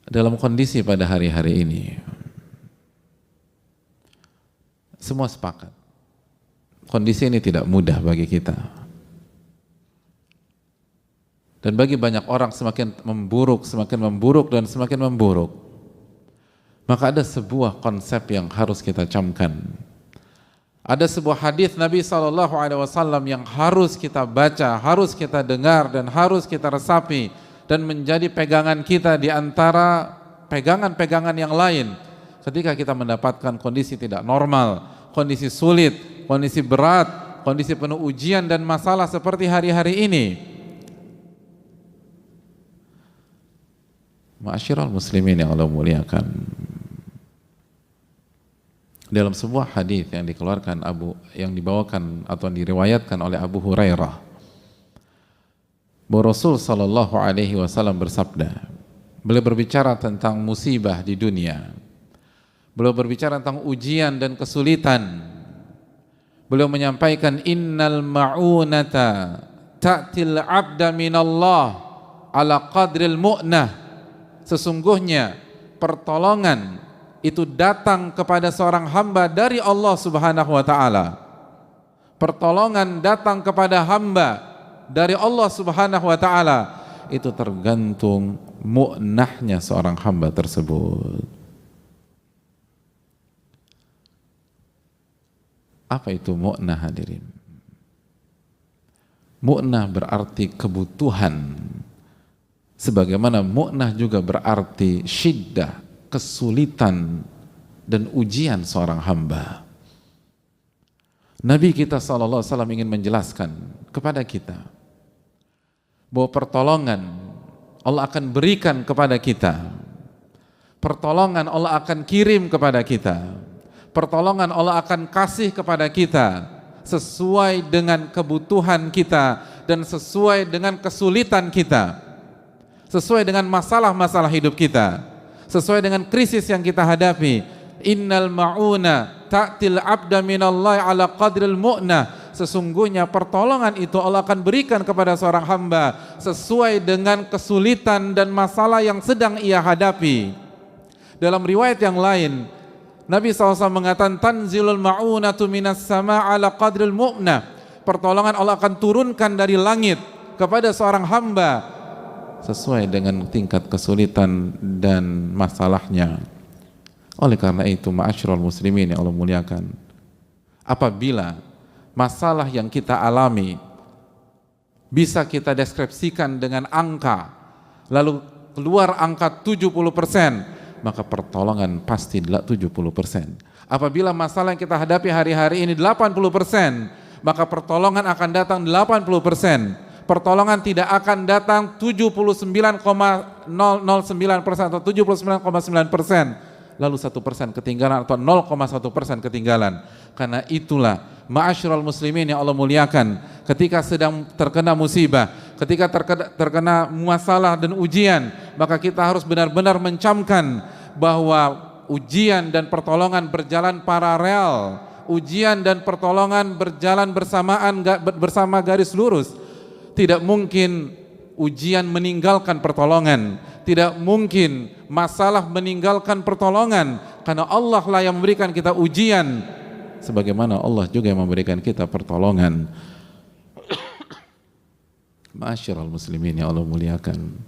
Dalam kondisi pada hari-hari ini, semua sepakat, kondisi ini tidak mudah bagi kita. Dan bagi banyak orang semakin memburuk, dan semakin memburuk. Maka ada sebuah konsep yang harus kita camkan. Ada sebuah hadis Nabi SAW yang harus kita baca, harus kita dengar, dan harus kita resapi, dan menjadi pegangan kita di antara pegangan-pegangan yang lain ketika kita mendapatkan kondisi tidak normal, kondisi sulit, kondisi berat, kondisi penuh ujian dan masalah seperti hari-hari ini. Ma'asyiral muslimin yang Allah muliakan, dalam sebuah hadis yang dibawakan atau diriwayatkan oleh Abu Hurairah, bahwa Rasul sallallahu alaihi wasallam bersabda, beliau berbicara tentang musibah di dunia, beliau berbicara tentang ujian dan kesulitan. Beliau menyampaikan, innal ma'unata ta'til abda minallah ala qadril mu'nah. Sesungguhnya pertolongan itu datang kepada seorang hamba dari Allah Subhanahu wa ta'ala. Pertolongan datang kepada hamba dari Allah Subhanahu wa ta'ala, itu tergantung mu'nahnya seorang hamba tersebut. Apa itu mu'nah, hadirin? Mu'nah berarti kebutuhan, sebagaimana mu'nah juga berarti syiddah, kesulitan dan ujian seorang hamba. Nabi kita SAW ingin menjelaskan kepada kita bahwa pertolongan Allah akan berikan kepada kita, pertolongan Allah akan kirim kepada kita, pertolongan Allah akan kasih kepada kita sesuai dengan kebutuhan kita dan sesuai dengan kesulitan kita, sesuai dengan masalah-masalah hidup kita, sesuai dengan krisis yang kita hadapi. Innal ma'una ta'til abda minallahi ala qadril mu'nah. Sesungguhnya pertolongan itu Allah akan berikan kepada seorang hamba sesuai dengan kesulitan dan masalah yang sedang ia hadapi. Dalam riwayat yang lain, Nabi SAW mengatakan, tanzilul ma'unatu minas sama' ala qadril mu'nah. Pertolongan Allah akan turunkan dari langit kepada seorang hamba sesuai dengan tingkat kesulitan dan masalahnya. Oleh karena itu, ma'asyiral muslimin yang Allah muliakan, apabila masalah yang kita alami bisa kita deskripsikan dengan angka, lalu keluar angka 70%, maka pertolongan pasti 70%. Apabila masalah yang kita hadapi hari-hari ini 80%, maka pertolongan akan datang 80%. Pertolongan tidak akan datang 79,009% atau 79,9%. Lalu 1% ketinggalan atau 0,1% ketinggalan. Karena itulah ma'asyiral muslimin yang Allah muliakan, ketika sedang terkena musibah, ketika terkena masalah dan ujian, maka kita harus benar-benar mencamkan bahwa ujian dan pertolongan berjalan paralel, ujian dan pertolongan berjalan bersamaan, bersama garis lurus. Tidak mungkin ujian meninggalkan pertolongan, tidak mungkin masalah meninggalkan pertolongan, karena Allah lah yang memberikan kita ujian, sebagaimana Allah juga yang memberikan kita pertolongan. Ma'asyiral muslimin yang Allah muliakan,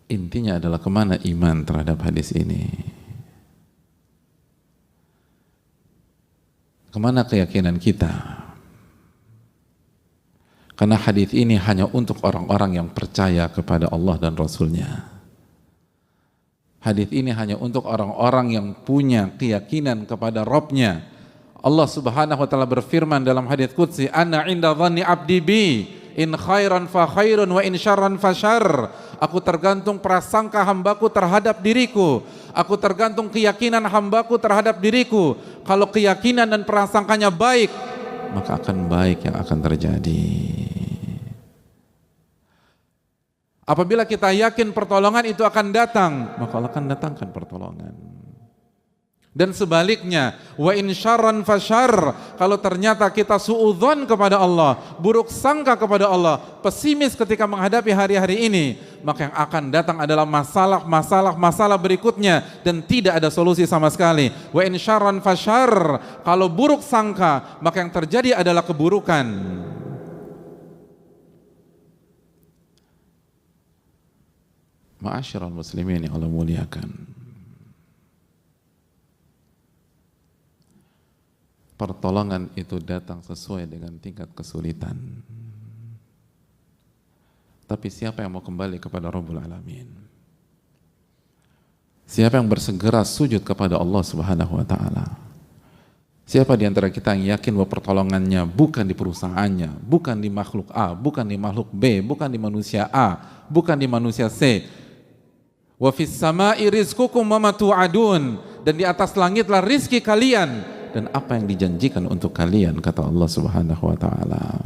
intinya adalah kemana iman terhadap hadis ini, kemana keyakinan kita. Karena hadis ini hanya untuk orang-orang yang percaya kepada Allah dan Rasul-Nya. Hadis ini hanya untuk orang-orang yang punya keyakinan kepada Rabb-Nya. Allah Subhanahu wa ta'ala berfirman dalam hadis qudsi, ana inda dhanni abdi bi, in khairan fa khairun wa in syarran fa syarr. Aku tergantung prasangka hambaku terhadap diriku, aku tergantung keyakinan hambaku terhadap diriku. Kalau keyakinan dan prasangkanya baik, maka akan baik yang akan terjadi. Apabila kita yakin pertolongan itu akan datang, maka Allah akan datangkan pertolongan. Dan sebaliknya, wa in syarran fasyarr, kalau ternyata kita suudzon kepada Allah, buruk sangka kepada Allah, pesimis ketika menghadapi hari-hari ini, maka yang akan datang adalah masalah berikutnya dan tidak ada solusi sama sekali. Wa in syarran fasyarr, kalau buruk sangka, maka yang terjadi adalah keburukan. Ma'asyiral muslimin yang Allah muliakan, pertolongan itu datang sesuai dengan tingkat kesulitan. Tapi siapa yang mau kembali kepada Rabbul Alamin? Siapa yang bersegera sujud kepada Allah Subhanahu wa Ta'ala? Siapa di antara kita yang yakin bahwa pertolongannya bukan di perusahaannya, bukan di makhluk A, bukan di makhluk B, bukan di manusia A, bukan di manusia C? Wa fis sama'i rizqukum wa ma tu'adun, dan di atas langitlah rizki kalian dan apa yang dijanjikan untuk kalian, kata Allah Subhanahu wa Ta'ala.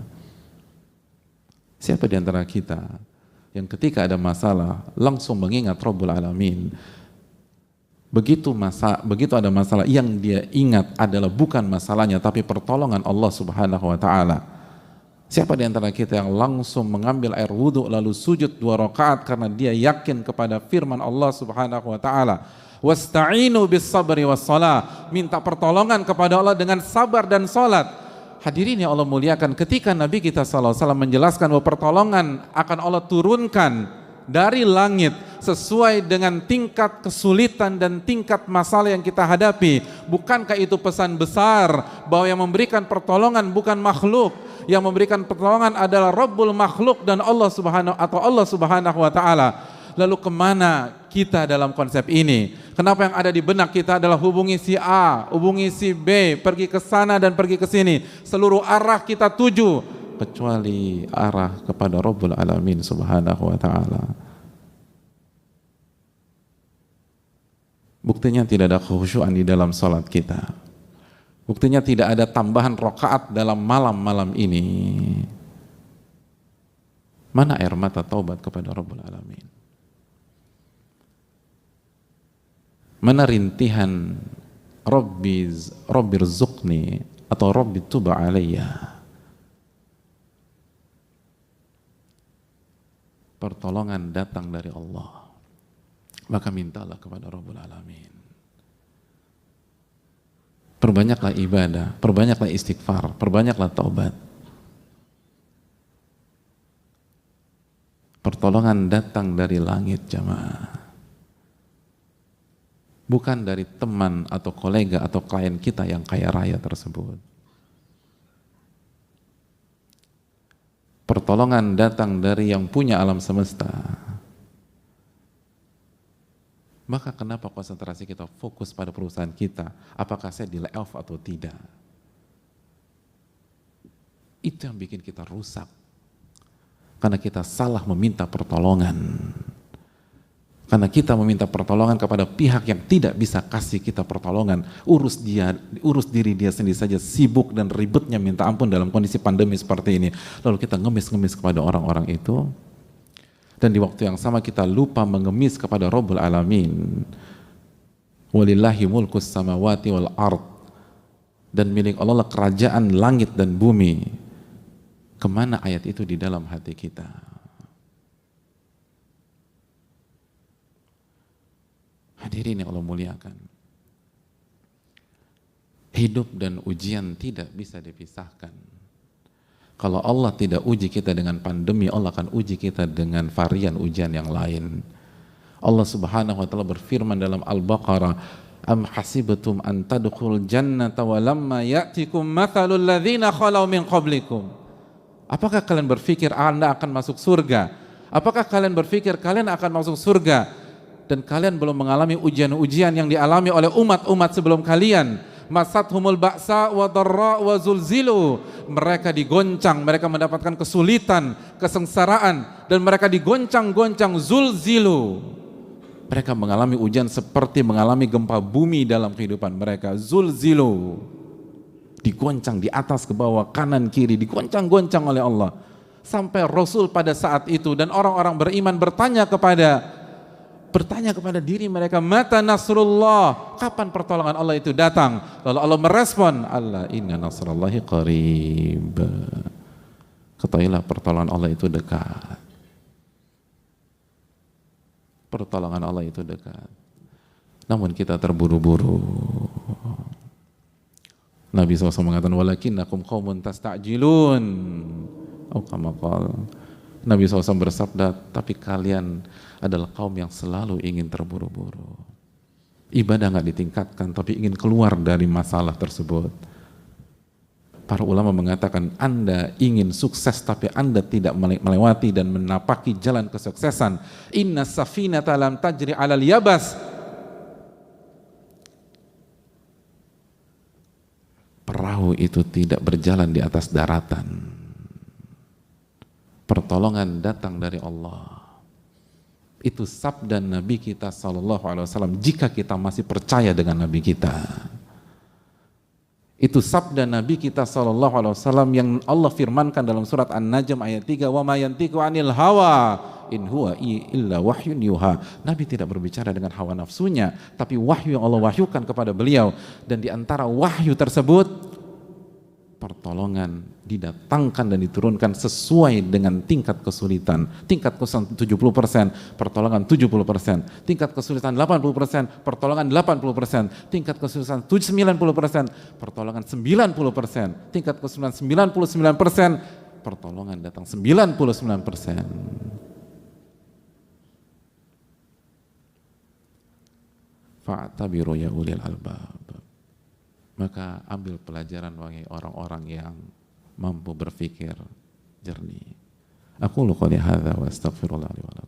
Siapa di antara kita yang ketika ada masalah langsung mengingat Rabbul Alamin? Begitu ada masalah, yang dia ingat adalah bukan masalahnya tapi pertolongan Allah Subhanahu wa Ta'ala. Siapa di antara kita yang langsung mengambil air wudhu lalu sujud 2 rakaat karena dia yakin kepada firman Allah Subhanahu wa Ta'ala, wasta'inu bis sabri was shalah, minta pertolongan kepada Allah dengan sabar dan salat. Hadirin yang Allah muliakan, ketika Nabi kita SAW menjelaskan bahwa pertolongan akan Allah turunkan dari langit sesuai dengan tingkat kesulitan dan tingkat masalah yang kita hadapi, bukankah itu pesan besar bahwa yang memberikan pertolongan bukan makhluk, yang memberikan pertolongan adalah Rabbul makhluk dan Allah Subhanahu wa Ta'ala. Lalu kemana kita dalam konsep ini? Kenapa yang ada di benak kita adalah hubungi si A, hubungi si B, pergi ke sana dan pergi ke sini. Seluruh arah kita tuju kecuali arah kepada Rabbul Alamin Subhanahu wa Ta'ala. Buktinya tidak ada kekhusyuan di dalam salat kita. Buktinya tidak ada tambahan rakaat dalam malam-malam ini. Mana air mata taubat kepada Rabbul Alamin? Mana rintihan Rabbi rzuqni atau Rabbi tuba alayya? Pertolongan datang dari Allah, maka mintalah kepada Rabbul Alamin. Perbanyaklah ibadah, perbanyaklah istighfar, perbanyaklah taubat. Pertolongan datang dari langit, jamaah, bukan dari teman atau kolega atau klien kita yang kaya raya tersebut. Pertolongan datang dari yang punya alam semesta. Maka kenapa konsentrasi kita fokus pada perusahaan kita? Apakah saya di layoff atau tidak? Itu yang bikin kita rusak. Karena kita salah meminta pertolongan. Karena kita meminta pertolongan kepada pihak yang tidak bisa kasih kita pertolongan. Urus diri dia sendiri saja, sibuk dan ribetnya minta ampun dalam kondisi pandemi seperti ini. Lalu kita ngemis-ngemis kepada orang-orang itu. Dan di waktu yang sama kita lupa mengemis kepada Rabbul Alamin. Walillahi mulkus samawati wal ard. Dan milik Allah kerajaan langit dan bumi. Kemana ayat itu di dalam hati kita? Hadirin yang Allah muliakan, hidup dan ujian tidak bisa dipisahkan. Kalau Allah tidak uji kita dengan pandemi, Allah akan uji kita dengan varian ujian yang lain. Allah Subhanahu wa Ta'ala berfirman dalam Al-Baqarah, am hasibtum an tadkhulul jannata wa lamma ya'tikum mathalul ladzina khalau min qablikum. Apakah kalian berpikir Anda akan masuk surga? Apakah kalian berpikir kalian akan masuk surga dan kalian belum mengalami ujian-ujian yang dialami oleh umat-umat sebelum kalian? Masathumul ba'sa wa dharra wa zulzilu. Mereka digoncang, mereka mendapatkan kesulitan, kesengsaraan, dan mereka digoncang-goncang, zulzilu. Mereka mengalami ujian seperti mengalami gempa bumi dalam kehidupan mereka, zulzilu. Digoncang di atas ke bawah, kanan kiri, digoncang-goncang oleh Allah. Sampai Rasul pada saat itu dan orang-orang beriman bertanya kepada bertanya kepada diri mereka, mata nasrullah, kapan pertolongan Allah itu datang? Lalu Allah merespon, Allah inna nasrullahi qarib. Ketahuilah pertolongan Allah itu dekat. Pertolongan Allah itu dekat. Namun kita terburu-buru. Nabi SAW mengatakan, walakinnakum qaumun tasta'jilun. Nabi SAW bersabda, tapi kalian adalah kaum yang selalu ingin terburu-buru. Ibadah nggak ditingkatkan, tapi ingin keluar dari masalah tersebut. Para ulama mengatakan, Anda ingin sukses, tapi Anda tidak melewati dan menapaki jalan kesuksesan. Inna safinata lam tajri alal yabas. Perahu itu tidak berjalan di atas daratan. Pertolongan datang dari Allah. Itu sabda Nabi kita SAW jika kita masih percaya dengan Nabi kita. Itu sabda Nabi kita SAW yang Allah firmankan dalam surat An-Najm ayat 3, wa ma yantiqu 'anil hawa in huwa illa wahyun yuha. Nabi tidak berbicara dengan hawa nafsunya, tapi wahyu yang Allah wahyukan kepada beliau, dan di antara wahyu tersebut pertolongan didatangkan dan diturunkan sesuai dengan tingkat kesulitan. Tingkat kesulitan 70%, pertolongan 70%. Tingkat kesulitan 80%, pertolongan 80%. Tingkat kesulitan 90%, pertolongan 90%. Tingkat kesulitan 99%, pertolongan datang 99%. Fa'tabiru ya ulil albab. Maka ambil pelajaran bagi orang-orang yang mampu berpikir jernih. Aku qouli hadza wa astaghfirullah li wa lakum.